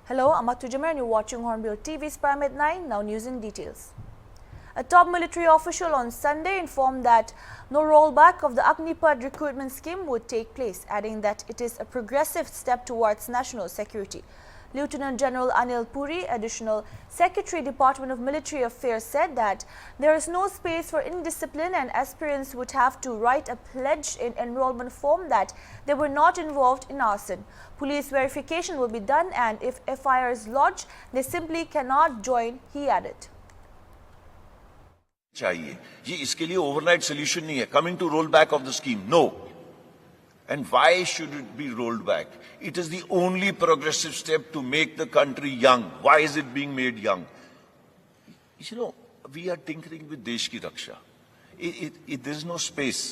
Hello, I'm Atujama and you're watching Hornbill TV's Prime at 9, now news in details. A top military official on Sunday informed that no rollback of the Agnipath recruitment scheme would take place, adding that it is a progressive step towards national security. Lieutenant General Anil Puri, Additional Secretary, Department of Military Affairs, said that there is no space for indiscipline and aspirants would have to write a pledge in enrollment form that they were not involved in arson. Police verification will be done and if FIR is lodged, they simply cannot join, he added. चाहिए ये इसके लिए overnight solution नहीं है coming to roll back of the scheme no and why should it be rolled back it is the only progressive step to make the country young why is it being made young you know we are tinkering with देश की रक्षा there is no space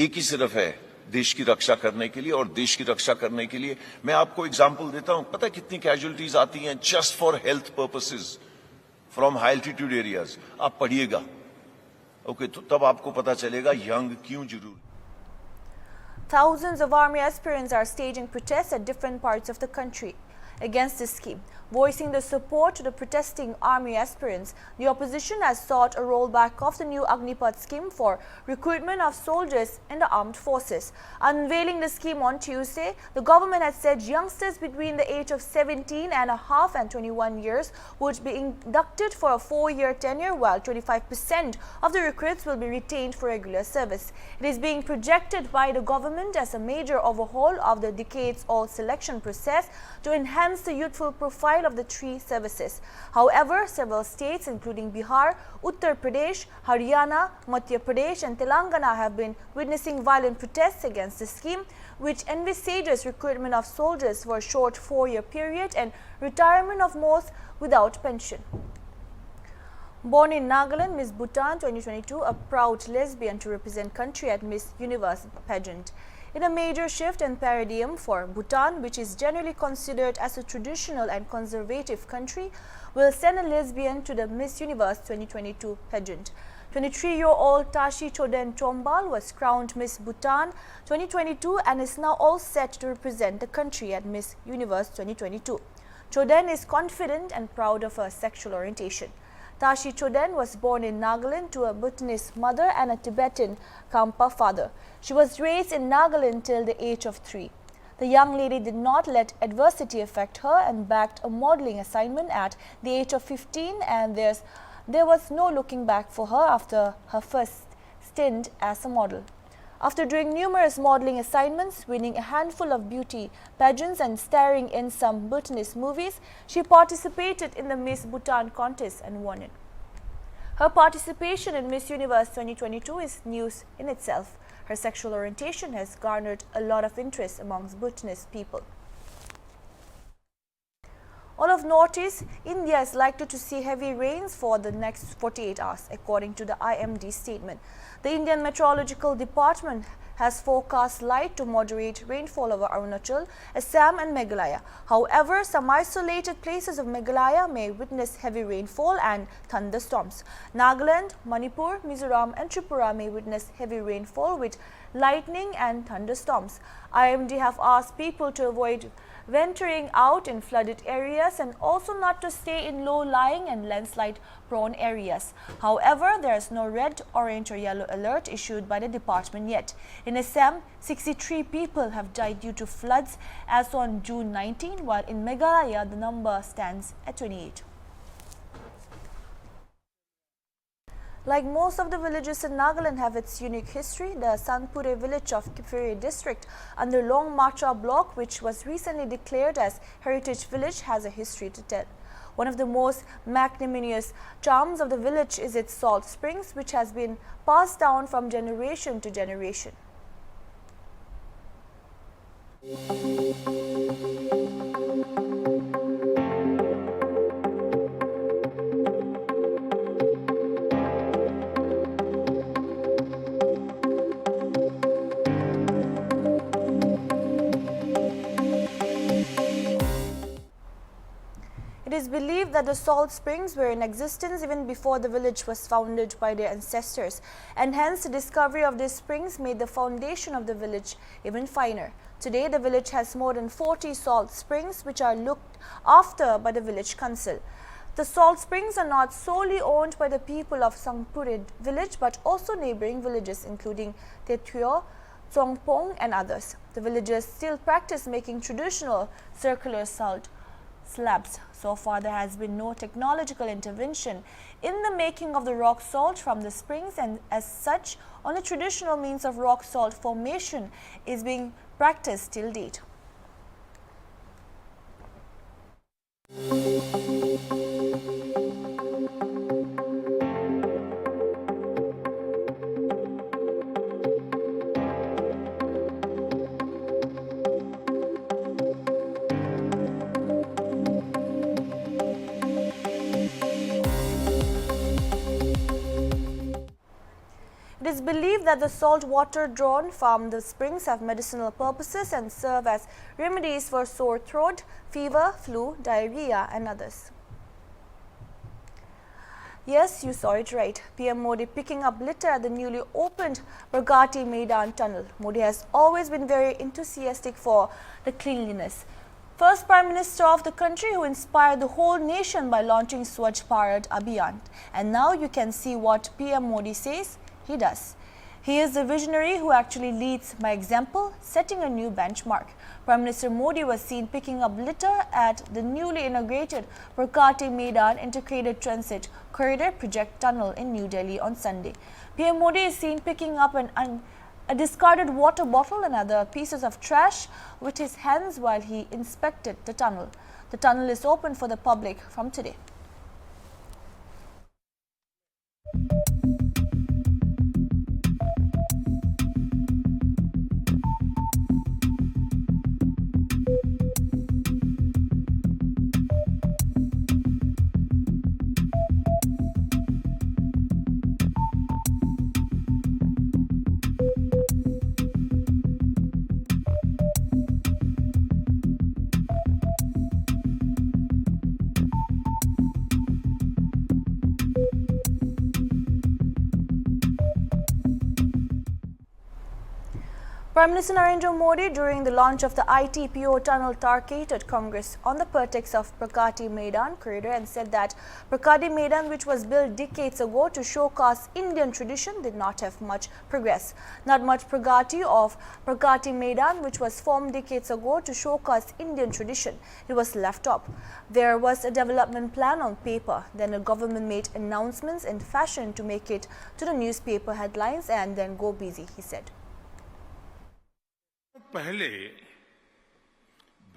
एक ही सिर्फ है देश की रक्षा करने के लिए और देश की रक्षा करने के लिए मैं आपको एग्जांपल देता हूं पता है कितनी कैजुअलिटीज आती हैं just for health purposes from high altitude areas आप पढ़िएगा ओके तो तब आपको पता चलेगा यंग क्यों जरूरी. Thousands of army aspirants are staging protests at different parts of the country against this scheme. Voicing their support to the protesting army aspirants, the opposition has sought a rollback of the new Agnipath scheme for recruitment of soldiers in the armed forces. Unveiling the scheme on Tuesday, the government has said youngsters between the age of 17 and a half and 21 years would be inducted for a 4-year tenure, while 25% of the recruits will be retained for regular service. It is being projected by the government as a major overhaul of the decades-old selection process to enhance the youthful profile of the three services. However, several states including Bihar, Uttar Pradesh, Haryana, Madhya Pradesh and Telangana have been witnessing violent protests against the scheme, which envisages recruitment of soldiers for a short 4-year period and retirement of most without pension. Born in Nagaland, Miss Bhutan 2022, a proud lesbian to represent country at Miss Universe pageant. In a major shift in paradigm for Bhutan, which is generally considered as a traditional and conservative country, will send a lesbian to the Miss Universe 2022 pageant. 23-year-old Tashi Choden Tombal was crowned Miss Bhutan 2022 and is now all set to represent the country at Miss Universe 2022. Choden is confident and proud of her sexual orientation. Tashi Choden was born in Nagaland to a Bhutanese mother and a Tibetan Kampa father. She was raised in Nagaland till the age of 3. The young lady did not let adversity affect her and backed a modeling assignment at the age of 15, and there was no looking back for her after her first stint as a model. After doing numerous modeling assignments, winning a handful of beauty pageants and starring in some Bhutanese movies, she participated in the Miss Bhutan contest and won it. Her participation in Miss Universe 2022 is news in itself. Her sexual orientation has garnered a lot of interest amongst Bhutanese people. All of Northeast India is likely to see heavy rains for the next 48 hours, according to the IMD statement. The Indian Meteorological Department has forecast light to moderate rainfall over Arunachal, Assam and Meghalaya. However, some isolated places of Meghalaya may witness heavy rainfall and thunderstorms. Nagaland, Manipur, Mizoram and Tripura may witness heavy rainfall with lightning and thunderstorms. IMD have asked people to avoid venturing out in flooded areas and also not to stay in low-lying and landslide-prone areas. However, there is no red, orange or yellow alert issued by the department yet. In Assam, 63 people have died due to floods as on June 19, while in Meghalaya the number stands at 28. Like most of the villages in Nagaland have its unique history, the Singpur village of Kipfiri district under Long Marcha block, which was recently declared as Heritage Village, has a history to tell. One of the most magnanimous charms of the village is its salt springs, which has been passed down from generation to generation. It It is believed that the salt springs were in existence even before the village was founded by their ancestors, and hence the discovery of these springs made the foundation of the village even finer. Today, the village has more than 40 salt springs which are looked after by the village council. The salt springs are not solely owned by the people of Singpur village but also neighboring villages including Tetuyo, Tsongpong and others. The villagers still practice making traditional circular salt slabs. So far, there has been no technological intervention in the making of the rock salt from the springs, and as such, only traditional means of rock salt formation is being practiced till date. It is believed that the salt water drawn from the springs have medicinal purposes and serve as remedies for sore throat, fever, flu, diarrhea and others. Yes, you saw it right. PM Modi picking up litter at the newly opened Pragati Maidan tunnel. Modi has always been very enthusiastic for the cleanliness. First Prime Minister of the country who inspired the whole nation by launching Swachh Bharat Abhiyan. And now you can see what PM Modi says he does. He is the visionary who actually leads by example, setting a new benchmark. Prime Minister Modi was seen picking up litter at the newly inaugurated Pragati Maidan Integrated Transit Corridor Project Tunnel in New Delhi on Sunday. PM Modi is seen picking up a discarded water bottle and other pieces of trash with his hands while he inspected the tunnel. The tunnel is open for the public from today. Prime Minister Narendra Modi, during the launch of the ITPO tunnel, targeted Congress on the pretext of Pragati Maidan corridor and said that Pragati Maidan, which was built decades ago to showcase Indian tradition, did not have much progress. Not much Pragati of Pragati Maidan, which was formed decades ago to showcase Indian tradition. It was left up. There was a development plan on paper. Then the government made announcements in fashion to make it to the newspaper headlines and then go busy, he said. पहले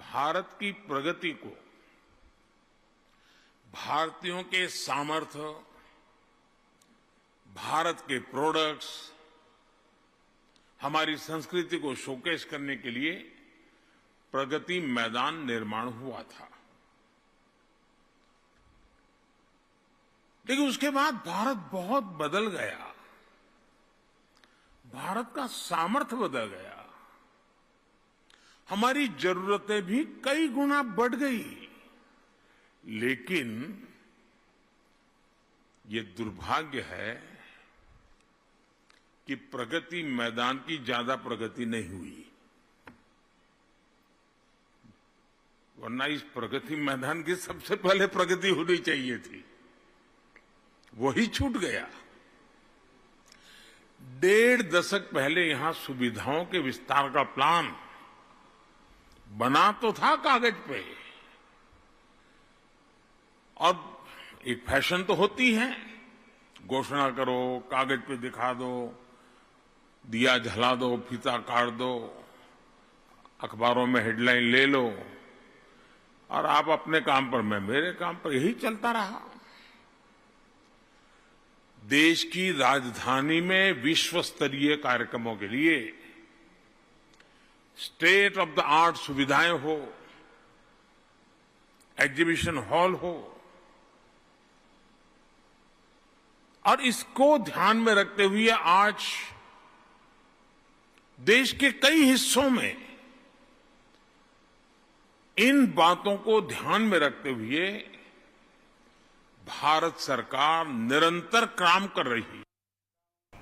भारत की प्रगति को भारतीयों के सामर्थ्य, भारत के products, हमारी संस्कृति को शोकेस करने के लिए प्रगति मैदान निर्माण हुआ था। लेकिन उसके बाद भारत बहुत बदल गया। भारत का सामर्थ्य बदल गया। हमारी जरूरतें भी कई गुना बढ़ गई। लेकिन ये दुर्भाग्य है कि प्रगति मैदान की ज्यादा प्रगति नहीं हुई, वरना इस प्रगति मैदान की सबसे पहले प्रगति होनी चाहिए थी, वही छूट गया। 1.5 दशक पहले यहां सुविधाओं के विस्तार का प्लान बना तो था कागज पे, और एक फैशन तो होती है, घोषणा करो, कागज पे दिखा दो, दिया जला दो, फीता काट दो, अखबारों में हेडलाइन ले लो और आप अपने काम पर, मैं मेरे काम पर, यही चलता रहा। देश की राजधानी में विश्व स्तरीय कार्यक्रमों के लिए स्टेट ऑफ द आर्ट सुविधाएं हो, एग्जीबिशन हॉल हो, और इसको ध्यान में रखते हुए आज देश के कई हिस्सों में इन बातों को ध्यान में रखते हुए भारत सरकार निरंतर काम कर रही है।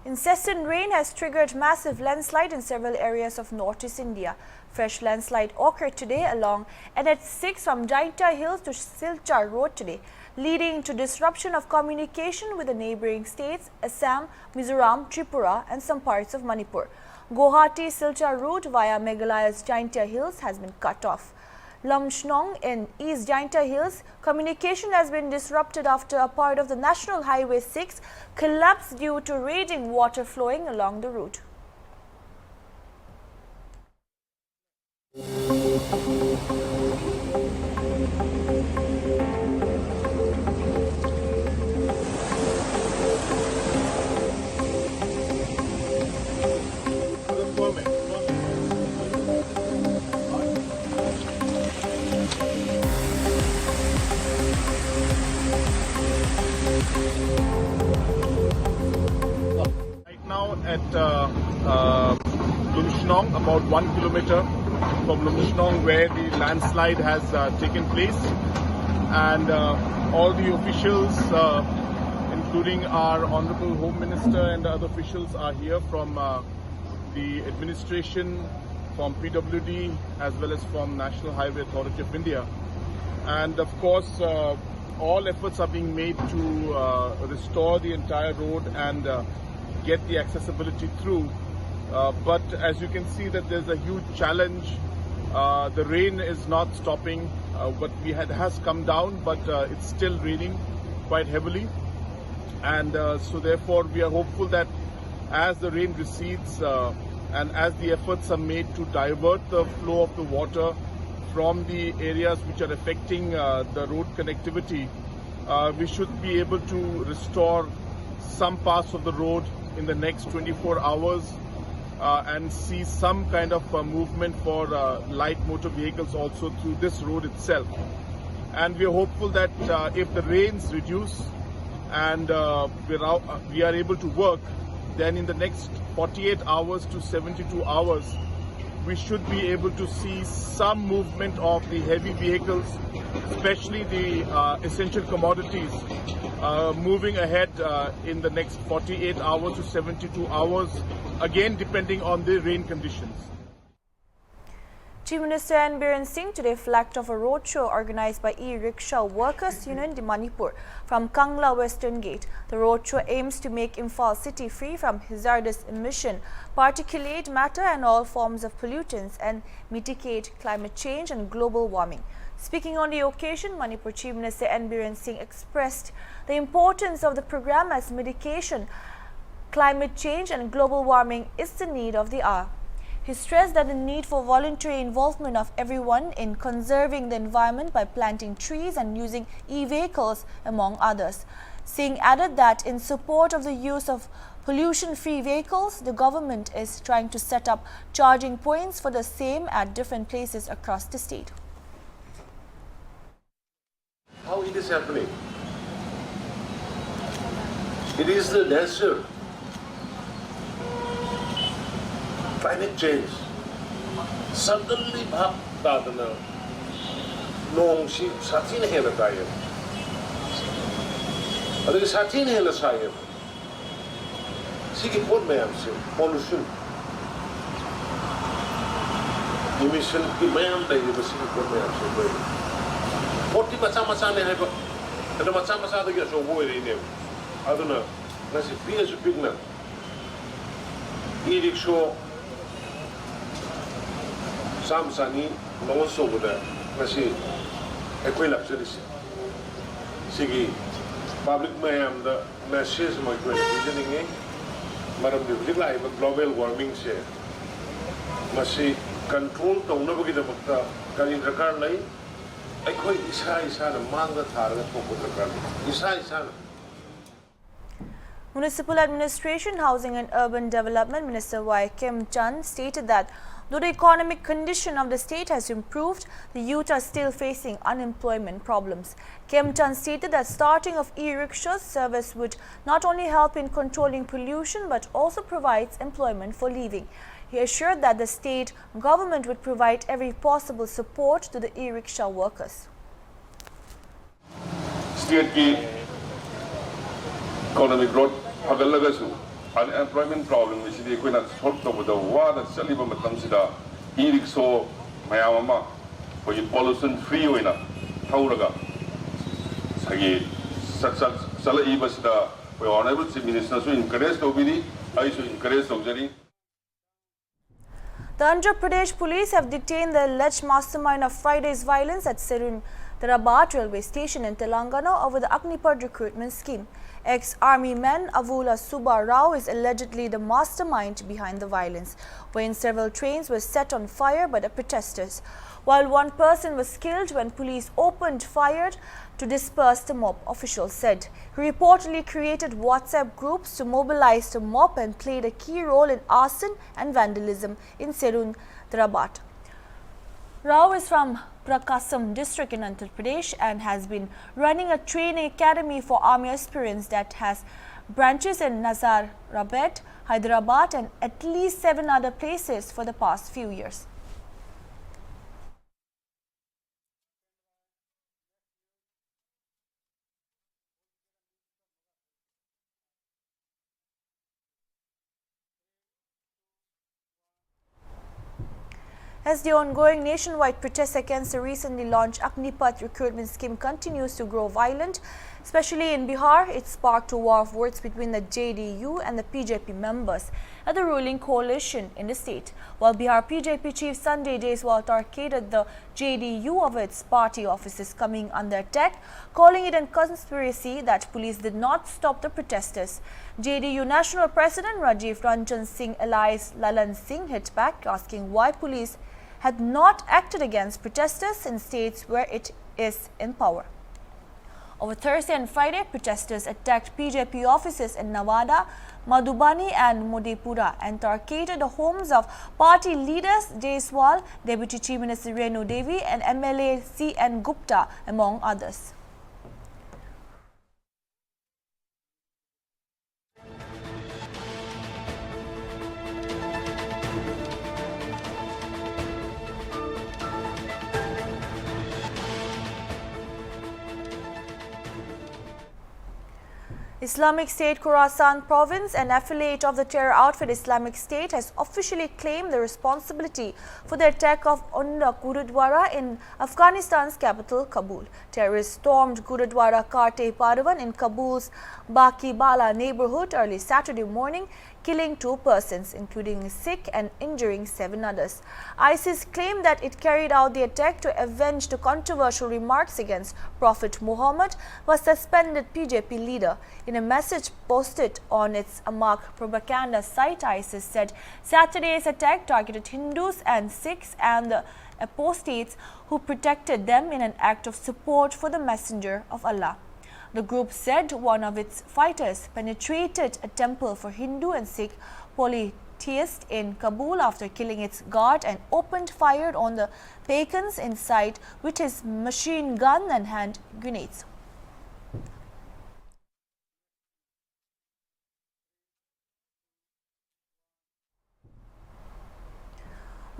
Incessant rain has triggered massive landslide in several areas of northeast India. Fresh landslide occurred today along NH6 from Jaintia Hills to Silchar Road today, leading to disruption of communication with the neighboring states Assam, Mizoram, Tripura and some parts of Manipur. Guwahati-Silchar route via Meghalaya's Jaintia Hills has been cut off. Lumshnong in East Jaintia Hills, communication has been disrupted after a part of the National Highway 6 collapsed due to raging water flowing along the route. Right now at Lumshnong, about 1 kilometer from Lumshnong, where the landslide has taken place, and all the officials, including our Honorable Home Minister and the other officials, are here from the administration, from PWD, as well as from National Highway Authority of India. And of course, all efforts are being made to restore the entire road and get the accessibility through. But as you can see that there's a huge challenge. The rain is not stopping, but has come down, but it's still raining quite heavily. And so therefore we are hopeful that as the rain recedes and as the efforts are made to divert the flow of the water from the areas which are affecting the road connectivity, we should be able to restore some parts of the road in the next 24 hours and see some kind of movement for light motor vehicles also through this road itself. And we are hopeful that if the rains reduce and we are able to work, then in the next 48 hours to 72 hours, we should be able to see some movement of the heavy vehicles, especially the essential commodities, moving ahead in the next 48 hours to 72 hours, again depending on the rain conditions. Chief Minister N. Biren Singh today flagged off a roadshow organized by E-Rickshaw Workers Union in Manipur from Kangla Western Gate. The roadshow aims to make Imphal city free from hazardous emission, particulate matter and all forms of pollutants and mitigate climate change and global warming. Speaking on the occasion, Manipur Chief Minister N. Biren Singh expressed the importance of the program as mitigation, climate change and global warming is the need of the hour. He stressed that the need for voluntary involvement of everyone in conserving the environment by planting trees and using e-vehicles, among others. Singh added that in support of the use of pollution-free vehicles, the government is trying to set up charging points for the same at different places across the state. How it is happening? It is the nature. Climate change. Suddenly, bhakadana, nong si satin hela tayo. Adagi satin hela sayo. Sige pot mayam si pollution. Emission ki mayam tayo ba sige pot mayam si boy. Poti macam-macam ni hai ba. Ada macam-macam lagi so boy ni. Aduna nasi pia su pigna. E-rickshaw Samsani no so buda nasi ekoi luxury sigi public mayam the message mo ekoi reasoning e maram de lai global warming se masi control tong na bagi da bakta kali rakar lai ekoi isa na mang da thar ga thok rakar isa na. Municipal Administration, Housing and Urban Development Minister Y. Kim Chand stated that though the economic condition of the state has improved, the youth are still facing unemployment problems. Kim Chand stated that starting of e-rickshaw service would not only help in controlling pollution but also provides employment for living. He assured that the state government would provide every possible support to the e-rickshaw workers. State की economic growth pagalagasu unemployment problem isidi koina solve tawada wada chaliba matamsida e-rickshaw mayam ama koi pollution free oina thauraga sagi sala ibasida koi honorable chief minister so encourage tawbidi I should encourage tawjari. The Andhra Pradesh police have detained the alleged mastermind of Friday's violence at Singpur railway station in Telangana over the Agnipath recruitment scheme. Ex-army man Avula Subba Rao is allegedly the mastermind behind the violence, when several trains were set on fire by the protesters, while one person was killed when police opened fire to disperse the mob, officials said. He reportedly created WhatsApp groups to mobilize the mob and played a key role in arson and vandalism in Singpur. Rao is from Prakasam district in Andhra Pradesh and has been running a training academy for army aspirants that has branches in Nazarabad, Hyderabad and at least 7 other places for the past few years. As the ongoing nationwide protest against the recently launched Agnipath recruitment scheme continues to grow violent, especially in Bihar, it sparked a war of words between the JDU and the PJP members at the ruling coalition in the state. While Bihar PJP chief Sanjay Jaiswal targeted the JDU over its party offices coming under attack, calling it a conspiracy that police did not stop the protesters. JDU National President Rajiv Ranjan Singh alias Lalan Singh hit back, asking why police had not acted against protesters in states where it is in power. Over Thursday and Friday, protesters attacked PJP offices in Nawada, Madhubani and Modepura and targeted the homes of party leaders Jaiswal, Deputy Chief Minister Renu Devi and MLA C.N. Gupta, among others. Islamic State Khorasan province, an affiliate of the terror outfit Islamic State, has officially claimed the responsibility for the attack of Unda Gurudwara in Afghanistan's capital, Kabul. Terrorists stormed Gurudwara Karte Paravan in Kabul's Baki Bala neighborhood early Saturday morning, killing 2 persons, including a Sikh, and injuring 7 others. ISIS claimed that it carried out the attack to avenge the controversial remarks against Prophet Muhammad, was suspended PJP leader. In a message posted on its Amaq propaganda site, ISIS said Saturday's attack targeted Hindus and Sikhs and the apostates who protected them in an act of support for the Messenger of Allah. The group said one of its fighters penetrated a temple for Hindu and Sikh polytheists in Kabul after killing its guard and opened fire on the pagans inside with his machine gun and hand grenades.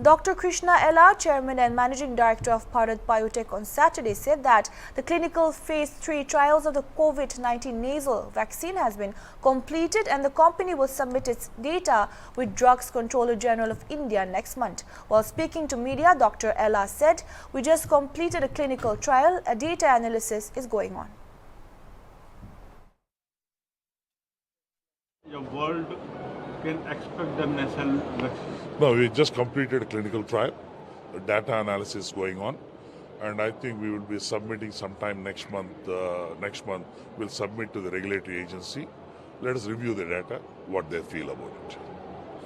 Dr. Krishna Ella, Chairman and Managing Director of Bharat Biotech, on Saturday said that the clinical phase 3 trials of the COVID-19 nasal vaccine has been completed and the company will submit its data with Drugs Controller General of India next month. While speaking to media, Dr. Ella said, "We just completed a clinical trial, a data analysis is going on." The world can expect the nasal vaccine. No, we just completed a clinical trial. The data analysis is going on, and I think we will be submitting sometime next month. We'll submit to the regulatory agency. Let us review the data, what they feel about it.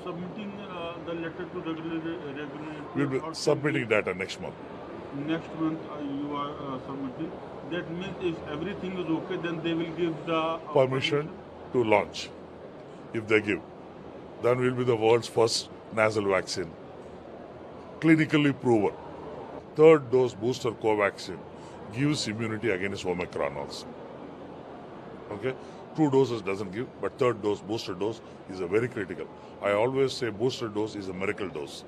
Submitting the letter to regulatory. We'll be submitting data next month. Next month you are submitting. That means if everything is okay, then they will give the Permission to launch. If they give, then we'll be the world's first nasal vaccine, clinically proven. 3rd dose booster Covaxin gives immunity against Omicron also. Okay, 2 doses doesn't give, but 3rd dose, booster dose, is a very critical. I always say booster dose is a miracle dose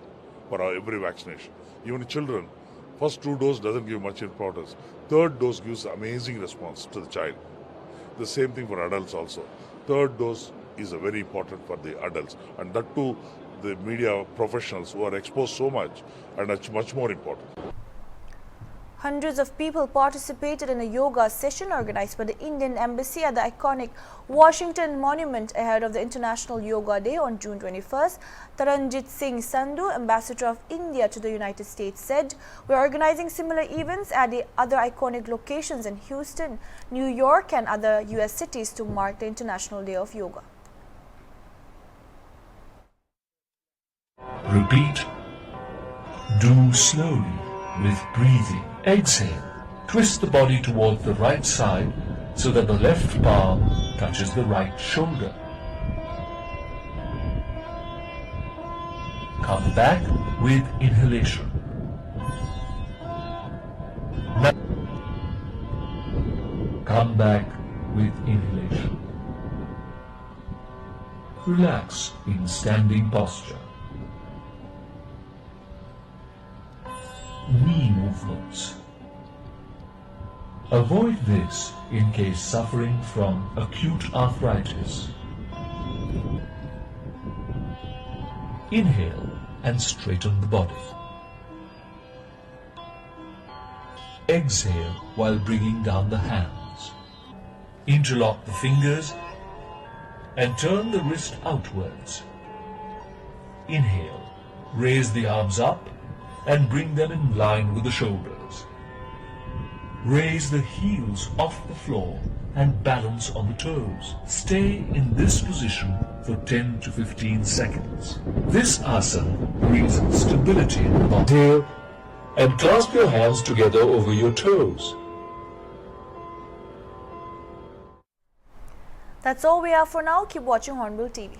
for every vaccination. Even children, first 2 dose doesn't give much importance. 3rd dose gives amazing response to the child. The same thing for adults also. third dose is very important for the adults, and that too the media professionals who are exposed so much, and it's much more important. Hundreds of people participated in a yoga session organized by the Indian Embassy at the iconic Washington Monument ahead of the International Yoga Day on June 21st. Taranjit Singh Sandhu, Ambassador of India to the United States, said, "We are organizing similar events at the other iconic locations in Houston, New York and other US cities to mark the International Day of Yoga." Repeat. Do slowly with breathing. Exhale. Twist the body towards the right side so that the left palm touches the right shoulder. Come back with inhalation. Now, come back with inhalation. Relax in standing posture. Knee movements. Avoid this in case suffering from acute arthritis. Inhale and straighten the body. Exhale while bringing down the hands. Interlock the fingers and turn the wrist outwards. Inhale. Raise the arms up and bring them in line with the shoulders. Raise the heels off the floor and balance on the toes. Stay in this position for 10 to 15 seconds. This asana brings stability in the body. And clasp your hands together over your toes. That's all we have for now. Keep watching Hornbill TV.